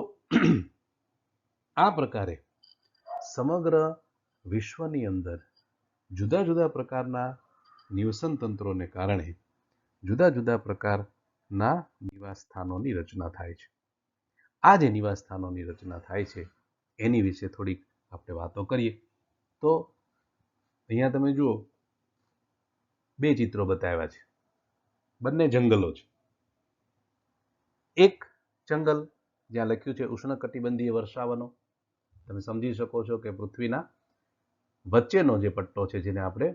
આ પ્રકારે સમગ્ર વિશ્વની અંદર જુદા જુદા પ્રકારના નિવસન તંત્રોને કારણે જુદા જુદા પ્રકારના નિવાસ સ્થાનોની રચના થાય છે. આ જે નિવાસ સ્થાનોની રચના થાય છે એની વિશે થોડીક આપણે વાતો કરીએ. તો અહીંયા તમે જુઓ, બે ચિત્રો બતાવ્યા છે, બંને જંગલો છે. એક જંગલ જ્યાં લખ્યું છે ઉષ્ણકટિબંધીય વર્ષાવનો. તમે સમજી શકો છો કે પૃથ્વીના વચ્ચેનો જે પટ્ટો છે જેને આપણે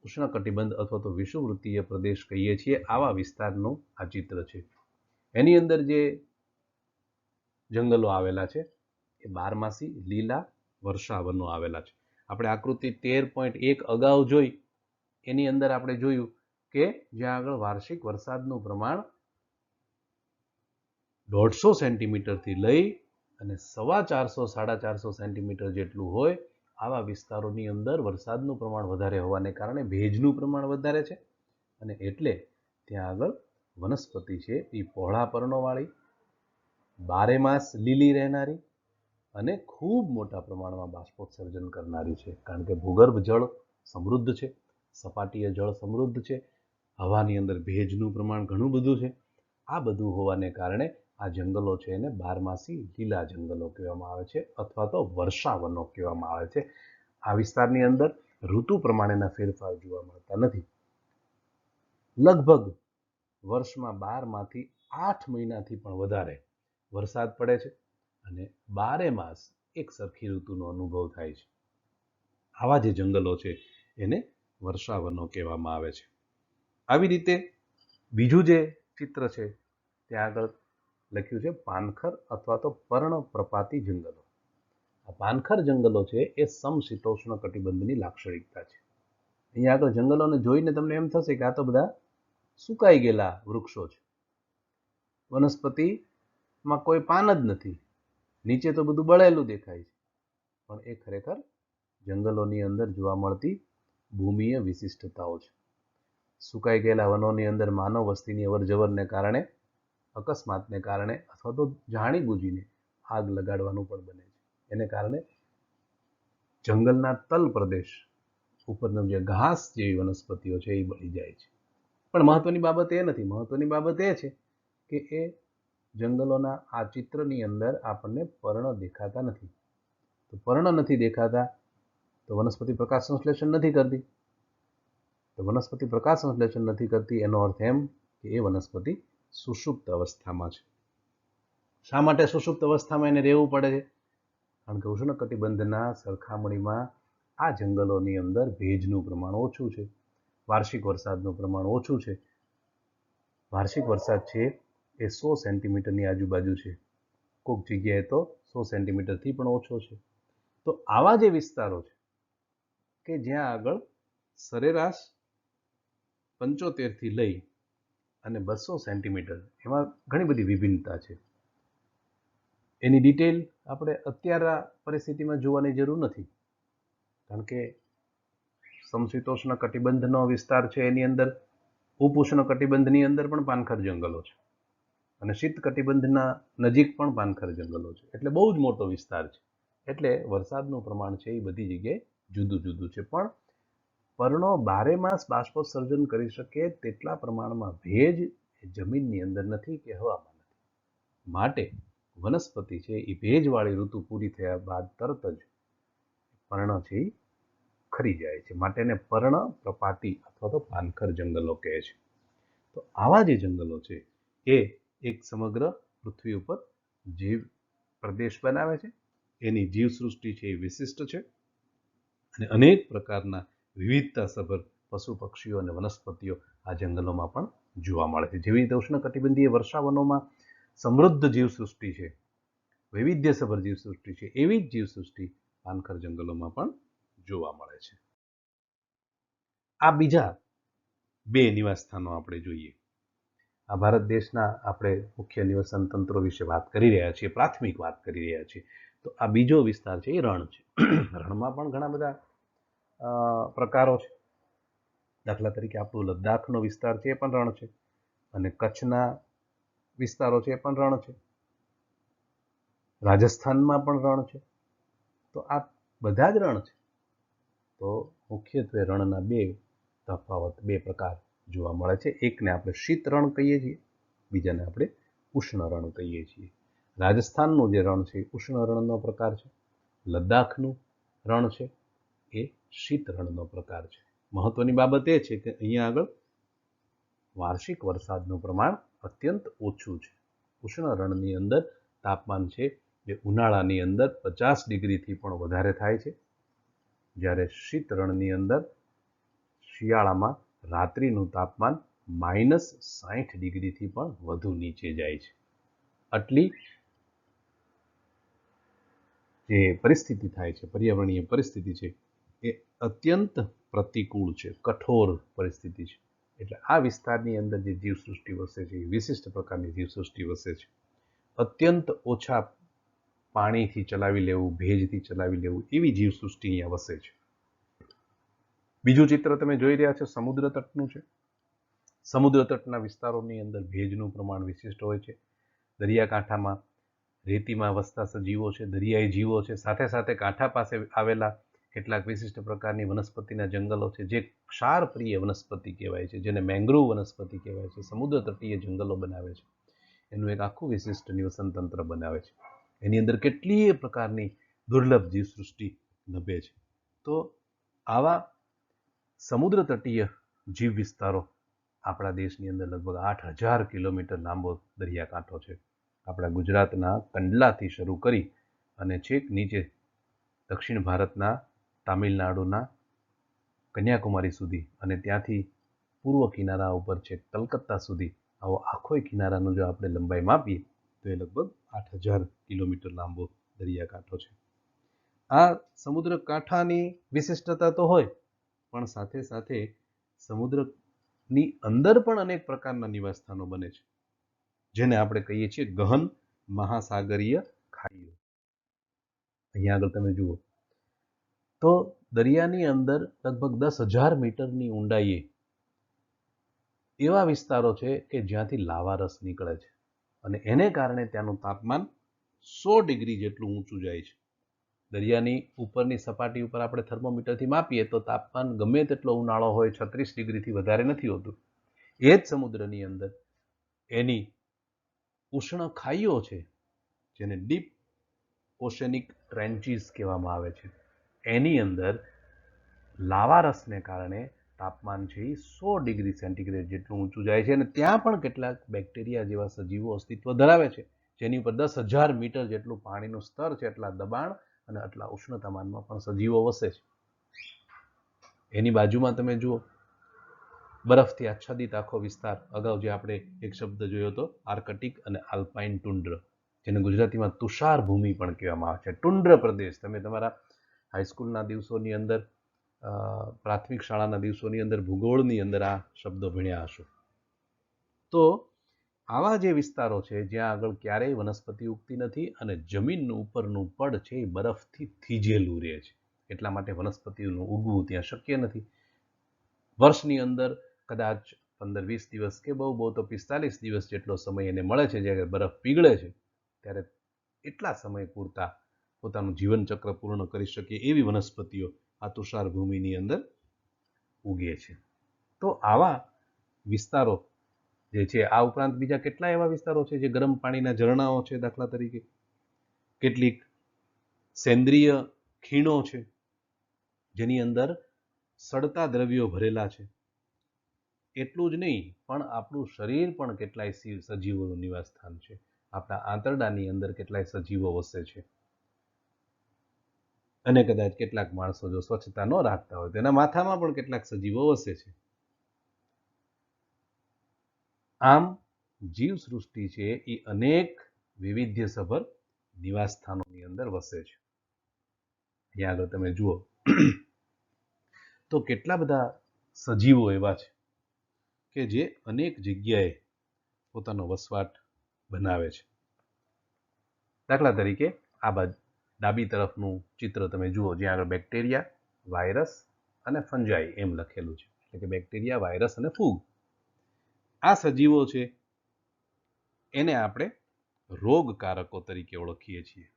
ઉષ્ણકટિબંધ અથવા તો વિષુવવૃત્તીય પ્રદેશ કહીએ છીએ, આવા વિસ્તારનું આ ચિત્ર છે. એની અંદર જે જંગલો આવેલા છે એ બારમાસી લીલા વર્ષાવનો આવેલા છે. આપણે આકૃતિ 13.1 અગાઉ જોઈ, એની અંદર આપણે જોયું કે જ્યાં આગળ વાર્ષિક વરસાદનું પ્રમાણ 150 સેન્ટીમીટરથી લઈ અને 450-450 સેન્ટીમીટર જેટલું હોય, આવા વિસ્તારોની અંદર વરસાદનું પ્રમાણ વધારે હોવાને કારણે ભેજનું પ્રમાણ વધારે છે અને એટલે ત્યાં આગળ વનસ્પતિ છે એ પહોળા પર્ણોવાળી, બારે માસ લીલી રહેનારી અને ખૂબ મોટા પ્રમાણમાં બાષ્પોત્સર્જન કરનારી છે. કારણ કે ભૂગર્ભ જળ સમૃદ્ધ છે, સપાટીય જળ સમૃદ્ધ છે, હવાની અંદર ભેજનું પ્રમાણ ઘણું બધું છે. આ બધું હોવાને કારણે આ જંગલો છે એને બારમાસી લીલા જંગલો કહેવામાં આવે છે અથવા તો વર્ષાવનો કહેવામાં આવે છે. આ વિસ્તારની અંદર ઋતુ પ્રમાણેના ફેરફાર જોવા મળતા નથી. લગભગ વર્ષમાં 12માંથી 8 મહિનાથી પણ વધારે વરસાદ પડે છે અને બારે માસ એક સરખી ઋતુનો અનુભવ થાય છે. આવા જે જંગલો છે એને વર્ષાવનો કહેવામાં આવે છે. આવી રીતે બીજું જે ચિત્ર છે ત્યાં આગળ લખ્યું છે પાનખર અથવા તો પર્ણપ્રપાતી જંગલો. આ પાનખર જંગલો છે એ સમશીતોષ્ણ કટિબંધની લાક્ષણિકતા છે. અહીંયા આગળ જંગલોને જોઈને તમને એમ થશે કે આ તો બધા સુકાઈ ગયેલા વૃક્ષો છે, વનસ્પતિમાં કોઈ પાન જ નથી, નીચે તો બધું બળેલું દેખાય છે. પણ એ ખરેખર જંગલોની અંદર જોવા મળતી ભૂમિય વિશિષ્ટતાઓ છે. સુકાઈ ગયેલા વનોની અંદર માનવ વસ્તીની અવરજવરને કારણે, અકસ્માતને કારણે અથવા તો જાણી બૂજીને આગ લગાડવાનું પણ બને છે. એને કારણે જંગલના તલ પ્રદેશ ઉપરનો જે ઘાસ જેવી વનસ્પતિઓ છે એ બળી જાય છે. પણ મહત્વની બાબત એ નથી. મહત્વની બાબત એ છે કે એ જંગલોના આ ચિત્રની અંદર આપણને પર્ણ દેખાતા નથી. તો પર્ણ નથી દેખાતા તો વનસ્પતિ પ્રકાશ સંશ્લેષણ નથી કરતી. તો વનસ્પતિ પ્રકાશ સંશ્લેષણ નથી કરતી એનો અર્થ એમ કે એ વનસ્પતિ સુષુપ્ત અવસ્થામાં છે. શા માટે સુષુપ્ત અવસ્થામાં એને રહેવું પડે છે? કારણ કે ઉષ્ણકટિબંધના સરખામણીમાં આ જંગલોની અંદર ભેજનું પ્રમાણ ઓછું છે, વાર્ષિક વરસાદનું પ્રમાણ ઓછું છે. વાર્ષિક વરસાદ છે એ 100 સેન્ટીમીટરની આજુબાજુ છે, કોઈક જગ્યાએ તો 100 સેન્ટીમીટરથી પણ ઓછો છે. તો આવા જે વિસ્તારો છે કે જ્યાં આગળ સરેરાશ 75થી લઈ અને 200 સેન્ટીમીટર, એમાં ઘણી બધી વિભિન્નતા છે. એની ડિટેલ આપણે અત્યારના પરિસ્થિતિમાં જોવાની જરૂર નથી. કારણ કે સમશીતોષ્ણ કટિબંધનો વિસ્તાર છે એની અંદર ઉપઉષ્ણ કટિબંધની અંદર પણ પાનખર જંગલો છે અને શીત કટિબંધના નજીક પણ પાનખર જંગલો છે. એટલે બહુ જ મોટો વિસ્તાર છે. એટલે વરસાદનું પ્રમાણ છે એ બધી જગ્યાએ જુદું જુદું છે. પણ પર્ણો બારે માસ બાષ્પોત્સર્જન કરી શકે તેટલા પ્રમાણમાં ભેજ જમીનની અંદર નથી કે હવામાં નથી. માટે વનસ્પતિ છે એ ભેજવાળી ઋતુ પૂરી થયા બાદ તરત જ પર્ણ છે એ ખરી જાય છે. માટે એને પર્ણપ્રપાતી અથવા તો પાનખર જંગલો કહે છે. તો આવા જે જંગલો છે એ એક સમગ્ર પૃથ્વી ઉપર જીવ પ્રદેશ બનાવે છે. એની જીવસૃષ્ટિ છે એ વિશિષ્ટ છે અને અનેક પ્રકારના વિવિધતાસભર પશુ પક્ષીઓ અને વનસ્પતિઓ આ જંગલોમાં પણ જોવા મળે છે. જેવી રીતે ઉષ્ણકટિબંધીય વર્ષાવનોમાં સમૃદ્ધ જીવસૃષ્ટિ છે, વૈવિધ્યસભર જીવસૃષ્ટિ છે, એવી જ જીવસૃષ્ટિ પાનખર જંગલોમાં પણ જોવા મળે છે. આ બીજા બે નિવાસ સ્થાનો આપણે જોઈએ. આ ભારત દેશના આપણે મુખ્ય નિવસન તંત્રો વિશે વાત કરી રહ્યા છીએ, પ્રાથમિક વાત કરી રહ્યા છીએ. તો આ બીજો વિસ્તાર છે એ રણ છે. રણમાં પણ ઘણા બધા પ્રકારો છે. દાખલા તરીકે આપણું લદ્દાખનો વિસ્તાર છે એ પણ રણ છે, અને કચ્છના વિસ્તારો છે એ પણ રણ છે, રાજસ્થાનમાં પણ રણ છે. તો આ બધા જ રણ છે. તો મુખ્યત્વે રણના બે તફાવત, બે પ્રકાર જોવા મળે છે. એકને આપણે શીત રણ કહીએ છીએ, બીજાને આપણે ઉષ્ણ રણ કહીએ છીએ. રાજસ્થાનનું જે રણ છે એ ઉષ્ણ રણનો પ્રકાર છે. લદ્દાખનું રણ છે એ શીત રણનો પ્રકાર છે. મહત્વની બાબત એ છે કે અહીંયા આગળ વાર્ષિક વરસાદનું પ્રમાણ અત્યંત ઓછું છે. ઉષ્ણ રણની અંદર તાપમાન છે એ ઉનાળાની અંદર 50 ડિગ્રીથી પણ વધારે થાય છે, જ્યારે શીત રણની અંદર શિયાળામાં રાત્રિનું તાપમાન -60 ડિગ્રીથી પણ વધુ નીચે જાય છે. આટલી જે પરિસ્થિતિ થાય છે, પર્યાવરણીય પરિસ્થિતિ છે, એ અત્યંત પ્રતિકૂળ છે, કઠોર પરિસ્થિતિ છે. એટલે આ વિસ્તારની અંદર જે જીવસૃષ્ટિ વસે છે એ વિશિષ્ટ પ્રકારની જીવસૃષ્ટિ વસે છે. અત્યંત ઓછા પાણીથી ચલાવી લેવું, ભેજથી ચલાવી લેવું એવી જીવસૃષ્ટિ અહીંયા વસે છે. બીજું ચિત્ર તમે જોઈ રહ્યા છો સમુદ્ર તટનું છે. સમુદ્ર તટના વિસ્તારોની અંદર ભેજનું પ્રમાણ વિશિષ્ટ હોય છે. દરિયાકાંઠામાં રેતીમાં વસતા સજીવો છે, દરિયાઈ જીવો છે, સાથે સાથે કાંઠા પાસે આવેલા કેટલાક વિશિષ્ટ પ્રકારની વનસ્પતિના જંગલો છે, જે ક્ષારપ્રિય વનસ્પતિ કહેવાય છે, જેને મેંગ્રોવ વનસ્પતિ કહેવાય છે. સમુદ્ર તટીય જંગલો બનાવે છે. એનું એક આખું વિશિષ્ટ નિવસન તંત્ર બનાવે છે. એની અંદર કેટલીય પ્રકારની દુર્લભ જીવસૃષ્ટિ નભે છે. તો આવા સમુદ્ર તટીય જીવ વિસ્તારો આપણા દેશની અંદર લગભગ 8000 કિલોમીટર લાંબો દરિયાકાંઠો છે. આપણા ગુજરાતના કંડલાથી શરૂ કરી અને છેક નીચે દક્ષિણ ભારતના તામિલનાડુના કન્યાકુમારી સુધી, અને ત્યાંથી પૂર્વ કિનારા ઉપર છેક કલકત્તા સુધી આવો આખોય કિનારાનો જો આપણે લંબાઈ માપીએ તો એ લગભગ 8000 કિલોમીટર લાંબો દરિયાકાંઠો છે. આ સમુદ્ર કાંઠાની વિશિષ્ટતા તો હોય, પણ સાથે સાથે સમુદ્રની અંદર પણ અનેક પ્રકારના નિવાસસ્થાનો બને છે, જેને આપણે કહીએ છીએ ગહન મહાસાગરીય ખાડીઓ. અહીંયા આગળ તમે જુઓ તો દરિયાની અંદર લગભગ 10,000 મીટરની ઊંડાઈએ એવા વિસ્તારો છે કે જ્યાંથી લાવારસ નીકળે છે, અને એને કારણે ત્યાંનું તાપમાન 100 ડિગ્રી જેટલું ઊંચું જાય છે. દરિયાની ઉપરની સપાટી ઉપર આપણે થર્મોમીટરથી માપીએ તો તાપમાન ગમે તેટલો ઉનાળો હોય 36 ડિગ્રીથી વધારે નથી હોતું. એ જ સમુદ્રની અંદર એની ઉષ્ણ ખાઈઓ છે, જેને ડીપ ઓશેનિક ટ્રેન્ચીસ કહેવામાં આવે છે, એની અંદર લાવારસને કારણે તાપમાન છે એ 100 ડિગ્રી સેન્ટીગ્રેડ જેટલું ઊંચું જાય છે, અને ત્યાં પણ કેટલાક બેક્ટેરિયા જેવા સજીવો અસ્તિત્વ ધરાવે છે, જેની ઉપર 10,000 મીટર જેટલું પાણીનું સ્તર છે, એટલા દબાણ અને આટલા ઉષ્ણ તાપમાનમાં પણ સજીવો વસે છે. એની બાજુમાં તમે જુઓ બરફથી આચ્છાદિત આખો વિસ્તાર. અગાઉ જે આપણે એક શબ્દ જોયો હતો આર્કટિક અને આલ્પાઇન ટુંડ્ર, જેને ગુજરાતીમાં તુષાર ભૂમિ પણ કહેવામાં આવે છે. ટુંડ્ર પ્રદેશ તમે તમારા હાઈસ્કૂલના દિવસોની અંદર, પ્રાથમિક શાળાના દિવસોની અંદર ભૂગોળની અંદર આ શબ્દો ભણ્યા હશો. તો આવા જે વિસ્તારો છે જ્યાં આગળ ક્યારેય વનસ્પતિ ઉગતી નથી અને જમીનનું ઉપરનું પડ છે એ બરફથી થીજેલું રહે છે, એટલા માટે વનસ્પતિઓનું ઉગવું ત્યાં શક્ય નથી. વર્ષની અંદર કદાચ 15-20 દિવસ કે બહુ તો 45 દિવસ જેટલો સમય એને મળે છે, જ્યારે બરફ પીગળે છે ત્યારે એટલા સમય પૂરતા પોતાનું જીવનચક્ર પૂર્ણ કરી શકે એવી વનસ્પતિઓ આ તુષાર ભૂમિની અંદર ઉગે છે. તો આવા વિસ્તારો જે છે, આ ઉપરાંત બીજા કેટલા એવા વિસ્તારો છે જે ગરમ પાણીના ઝરણાઓ છે, દાખલા તરીકે કેટલીક સેન્દ્રિય ખીણો છે જેની અંદર સડતા દ્રવ્યો ભરેલા છે. એટલું જ નહીં, પણ આપણું શરીર પણ કેટલાય સજીવોનું નિવાસસ્થાન છે. આપણા આંતરડાની અંદર કેટલાય સજીવો વસે છે, અને કદાચ કેટલાક માણસો જો સ્વચ્છતા ન રાખતા હોય તો એના માથામાં પણ કેટલાક સજીવો વસે છે. આમ જીવસૃષ્ટિ છે એ અનેક વૈવિધ્યસભર નિવાસસ્થાનોની અંદર વસે છે. અહીંયા આગળ તમે જુઓ તો કેટલા બધા સજીવો એવા છે કે જે અનેક જગ્યાએ પોતાનો વસવાટ બનાવે છે. દાખલા તરીકે આ બાજુ ડાબી તરફનું ચિત્ર તમે જુઓ, જ્યાં આગળ બેક્ટેરિયા, વાયરસ અને ફંજાઈ એમ લખેલું છે, એટલે કે બેક્ટેરિયા, વાયરસ અને ફૂગ. આ સજીવો છે એને આપણે રોગકારકો તરીકે ઓળખીએ છીએ.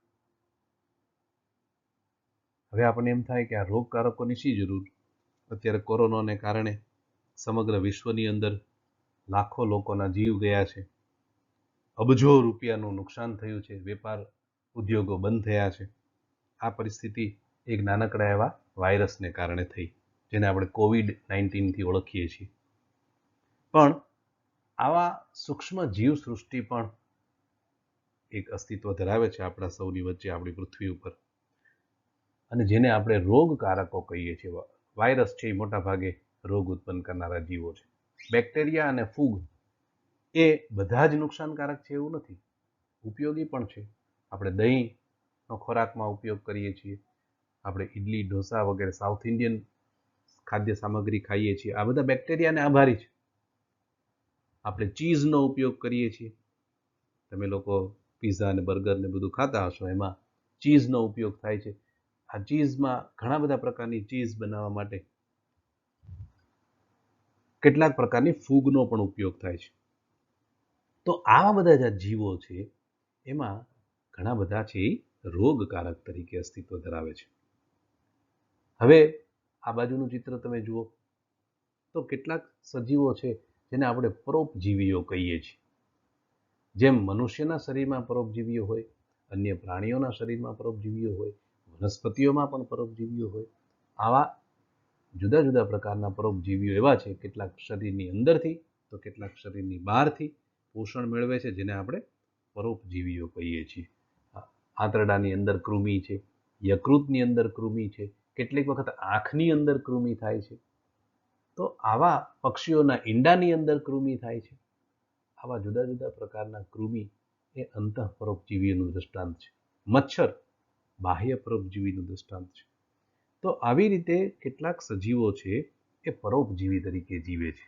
હવે આપણને એમ થાય કે આ રોગકારકોની શી જરૂર? અત્યારે કોરોનાને કારણે સમગ્ર વિશ્વની અંદર લાખો લોકોના જીવ ગયા છે, અબજો રૂપિયાનું નુકસાન થયું છે, વેપાર ઉદ્યોગો બંધ થયા છે. આ પરિસ્થિતિ એક નાનકડા એવા વાયરસને કારણે થઈ, જેને આપણે COVID-19થી ઓળખીએ છીએ. પણ આવા સૂક્ષ્મ જીવ સૃષ્ટિ પણ એક અસ્તિત્વ ધરાવે છે આપણા સૌની વચ્ચે, આપણી પૃથ્વી ઉપર, અને જેને આપણે રોગકારકો કહીએ છીએ. વાયરસ છે એ મોટા ભાગે રોગ ઉત્પન્ન કરનારા જીવો છે. બેક્ટેરિયા અને ફૂગ એ બધા જ નુકસાનકારક છે એવું નથી, ઉપયોગી પણ છે. આપણે દહીંનો ખોરાકમાં ઉપયોગ કરીએ છીએ, આપણે ઇડલી, ઢોસા વગેરે સાઉથ ઇન્ડિયન ખાદ્ય સામગ્રી ખાઈએ છીએ, આ બધા બેક્ટેરિયાને આભારી છે. આપણે ચીઝનો ઉપયોગ કરીએ છીએ, તમે લોકો પીઝા અને બર્ગર ને બધું ખાતા હશો, એમાં ચીઝનો ઉપયોગ થાય છે. આ ચીઝમાં ઘણા બધા પ્રકારની ચીઝ બનાવવા માટે કેટલાક પ્રકારની ફૂગનો પણ ઉપયોગ થાય છે. તો આવા બધા જે જીવો છે એમાં ઘણા બધા છે એ રોગકારક તરીકે અસ્તિત્વ ધરાવે છે. હવે આ બાજુનું ચિત્ર તમે જુઓ તો કેટલાક સજીવો છે જેને આપણે પરોપજીવીઓ કહીએ છીએ. જેમ મનુષ્યના શરીરમાં પરોપજીવીઓ હોય, અન્ય પ્રાણીઓના શરીરમાં પરોપજીવીઓ હોય, વનસ્પતિઓમાં પણ પરોપજીવીઓ હોય, આવા જુદા જુદા પ્રકારના પરોપજીવીઓ એવા છે, કેટલાક શરીરની અંદરથી તો કેટલાક શરીરની બહારથી પોષણ મેળવે છે, જેને આપણે પરોપજીવીઓ કહીએ છીએ. આંતરડાની અંદર કૃમિ છે, યકૃતની અંદર કૃમિ છે, કેટલીક વખત આંખની અંદર કૃમિ થાય છે. તો આવા પક્ષીઓના ઈંડાની અંદર કૃમિ થાય છે. આવા જુદા જુદા પ્રકારના કૃમિ એ અંતઃપરોપજીવીઓનું દૃષ્ટાંત છે. મચ્છર બાહ્ય પરોપજીવીનું દૃષ્ટાંત છે. તો આવી રીતે કેટલાક સજીવો છે એ પરોપજીવી તરીકે જીવે છે.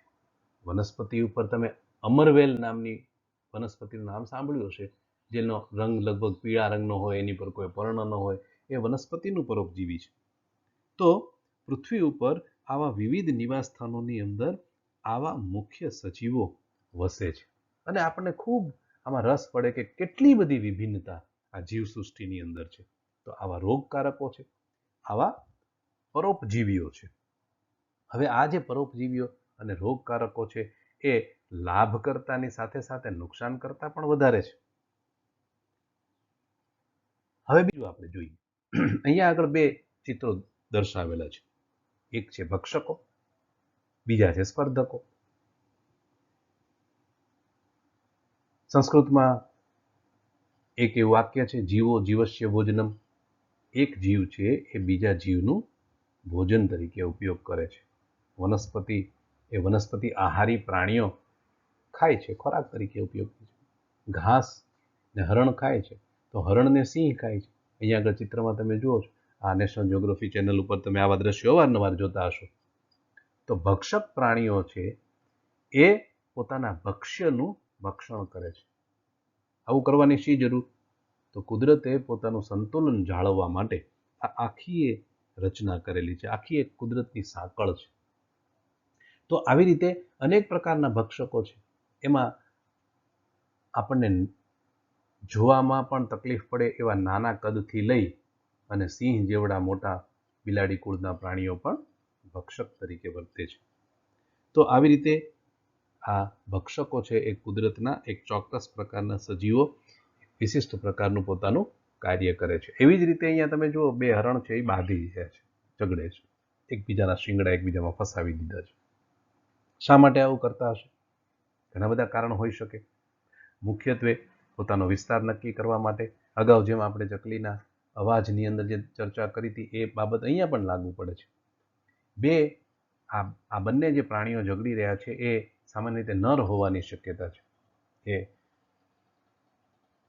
વનસ્પતિ ઉપર તમે અમરવેલ નામની વનસ્પતિનું નામ સાંભળ્યું હશે, જેનો રંગ લગભગ પીળા રંગનો હોય, એની પર કોઈ પર્ણ ન હોય, એ વનસ્પતિનું પરોપજીવી છે. તો પૃથ્વી ઉપર આવા વિવિધ નિવાસ સ્થાનોની અંદર આવા મુખ્ય સજીવો વસે છે, અને આપણને ખૂબ આમાં રસ પડે કે કેટલી બધી વિભિન્નતા આ જીવસૃષ્ટિની અંદર છે. તો આવા રોગકારકો છે, આવા પરોપજીવીઓ છે. હવે આ જે પરોપજીવીઓ અને રોગકારકો છે એ લાભકર્તાની સાથે સાથે નુકસાનકર્તા પણ વધારે છે. હવે બીજું આપણે જોઈએ, અહીંયા આગળ બે ચિત્રો દર્શાવેલા છે. એક છે ભક્ષકો, બીજા છે સ્પર્ધકો. સંસ્કૃતમાં એક એવું વાક્ય છે, જીવો જીવસ્ય ભોજનમ. એક જીવ છે એ બીજા જીવનું ભોજન તરીકે ઉપયોગ કરે છે. વનસ્પતિ એ વનસ્પતિ આહારી પ્રાણીઓ ખાય છે, ખોરાક તરીકે ઉપયોગ કરે છે. ઘાસ ને હરણ ખાય છે, તો હરણને સિંહ ખાય છે. અહીંયા આગળ ચિત્રમાં તમે જુઓ છો, આ નેશનલ જ્યોગ્રાફી ચેનલ ઉપર તમે આવા દ્રશ્યો અવારનવાર જોતા હશો. તો ભક્ષક પ્રાણીઓ છે એ પોતાના ભક્ષ્યનું ભક્ષણ કરે છે. આવું કરવાની શી જરૂર? તો કુદરતે પોતાનું સંતુલન જાળવવા માટે આ આખી રચના કરેલી છે, આખી એક કુદરતની સાંકળ છે. તો આવી રીતે અનેક પ્રકારના ભક્ષકો છે. એમાં આપણને જોવામાં પણ તકલીફ પડે એવા નાના કદથી લઈ અને સિંહ જેવડા મોટા બિલાડી કુળના પ્રાણીઓ પણ ભક્ષક તરીકે વર્તે છે. તો આવી રીતે આ ભક્ષકો છે એ કુદરતના એક ચોક્કસ પ્રકારના સજીવો વિશિષ્ટ પ્રકારનું પોતાનું કાર્ય કરે છે. એવી જ રીતે અહીંયા તમે જુઓ, બે હરણ છે એ બાંધી રહ્યા છે, ઝઘડે છે, એકબીજાના શિંગડા એકબીજામાં ફસાવી દીધા છે. શા માટે આવું કરતા હશે? ઘણા બધા કારણ હોઈ શકે. મુખ્યત્વે પોતાનો વિસ્તાર નક્કી કરવા માટે. અગાઉ જેમ આપણે ચકલીના અવાજની અંદર જે ચર્ચા કરી હતી એ બાબત અહીંયા પણ લાગુ પડે છે. આ બંને જે પ્રાણીઓ ઝઘડી રહ્યા છે એ સામાન્ય રીતે નર હોવાની શક્યતા છે. એ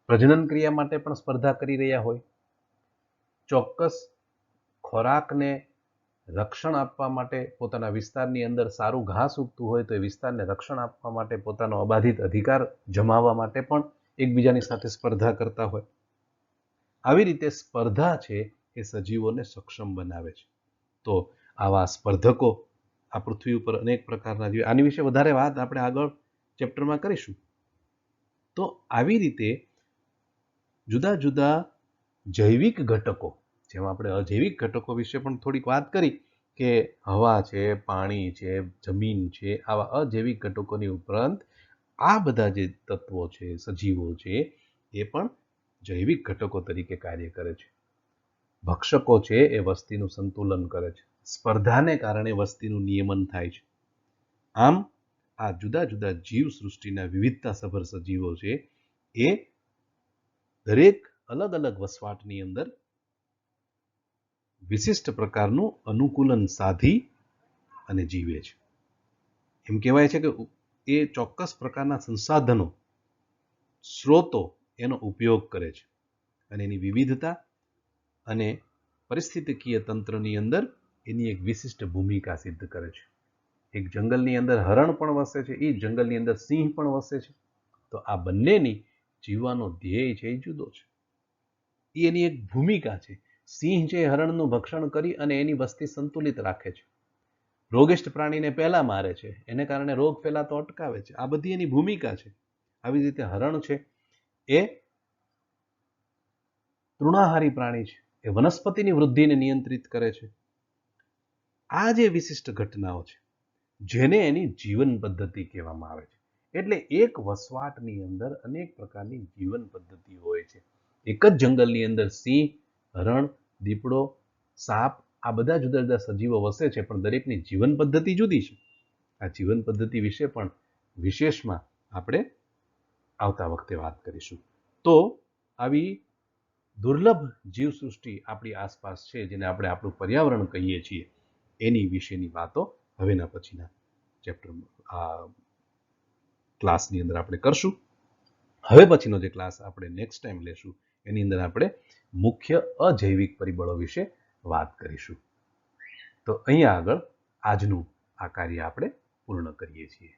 પ્રજનન ક્રિયા માટે પણ સ્પર્ધા કરી રહ્યા હોય, ચોક્કસ ખોરાકને રક્ષણ આપવા માટે પોતાના વિસ્તારની અંદર સારું ઘાસ ઉગતું હોય તો એ વિસ્તારને રક્ષણ આપવા માટે પોતાનો અબાધિત અધિકાર જમાવવા માટે પણ એકબીજાની સાથે સ્પર્ધા કરતા હોય. આવી રીતે સ્પર્ધા છે એ સજીવોને સક્ષમ બનાવે છે. તો આવા સ્પર્ધકો આ પૃથ્વી ઉપર અનેક પ્રકારના જીવ, આની વિશે વધારે વાત આપણે આગળ ચેપ્ટરમાં કરીશું. તો આવી રીતે જુદા જુદા જૈવિક ઘટકો, જેમાં આપણે અજૈવિક ઘટકો વિશે પણ થોડીક વાત કરી કે હવા છે, પાણી છે, જમીન છે, આવા અજૈવિક ઘટકોની ઉપરાંત આ બધા જે તત્વો છે, સજીવો છે, એ પણ જૈવિક ઘટકો તરીકે કાર્ય કરે છે. ભક્ષકો છે એ વસ્તીનું સંતુલન કરે છે. સ્પર્ધાને કારણે વસ્તીનું નિયમન થાય છે. આમ આ જુદા જુદા જીવ સૃષ્ટિના વિવિધતાસભર સજીવો છે એ દરેક અલગ અલગ વસવાટની અંદર વિશિષ્ટ પ્રકારનું અનુકૂલન સાધી અને જીવે છે. એમ કહેવાય છે કે એ ચોક્કસ પ્રકારના સંસાધનો, સ્ત્રોતો એનો ઉપયોગ કરે છે અને એની વિવિધતા અને પરિસ્થિતિકીય તંત્રની અંદર એની એક વિશિષ્ટ ભૂમિકા સિદ્ધ કરે છે. એક જંગલની અંદર હરણ પણ વસે છે, એ જંગલની અંદર સિંહ પણ વસે છે. તો આ બંનેની જીવવાનો ધ્યેય છે એ જુદો છે. એ એની એક ભૂમિકા છે. સિંહ છે એ હરણનું ભક્ષણ કરી અને એની વસ્તી સંતુલિત રાખે છે. રોગિષ્ટ પ્રાણીને પહેલા મારે છે, એને કારણે રોગ ફેલાતો અટકાવે છે. આ બધી એની ભૂમિકા છે. આવી રીતે હરણ છે એ તૃણાહારી પ્રાણી છે, એ વનસ્પતિની વૃદ્ધિને નિયંત્રિત કરે છે. આ જે વિશિષ્ટ ઘટનાઓ છે જેને એની જીવન પદ્ધતિ કહેવામાં આવે છે. એટલે એક વસવાટની અંદર અનેક પ્રકારની જીવન પદ્ધતિ હોય છે. એક જ જંગલની અંદર સિંહ, હરણ, દીપડો, સાપ, આ બધા જુદા જુદા સજીવો વસે છે, પણ દરેકની જીવન પદ્ધતિ જુદી છે. આ જીવન પદ્ધતિ વિશે પણ વિશેષમાં આપણે આવતા વખતે વાત કરીશું. તો આવી દુર્લભ જીવસૃષ્ટિ આપણી આસપાસ છે, જેને આપણે આપણું પર્યાવરણ કહીએ છીએ, એની વિશેની વાતો હવેના પછીના ચેપ્ટર ક્લાસની અંદર આપણે કરશું. હવે પછીનો જે ક્લાસ આપણે નેક્સ્ટ ટાઈમ લેશું એની અંદર આપણે મુખ્ય અજૈવિક પરિબળો વિશે વાત કરીશું. તો અહીંયા આગળ આજનું આ કાર્ય આપણે પૂર્ણ કરીએ છીએ.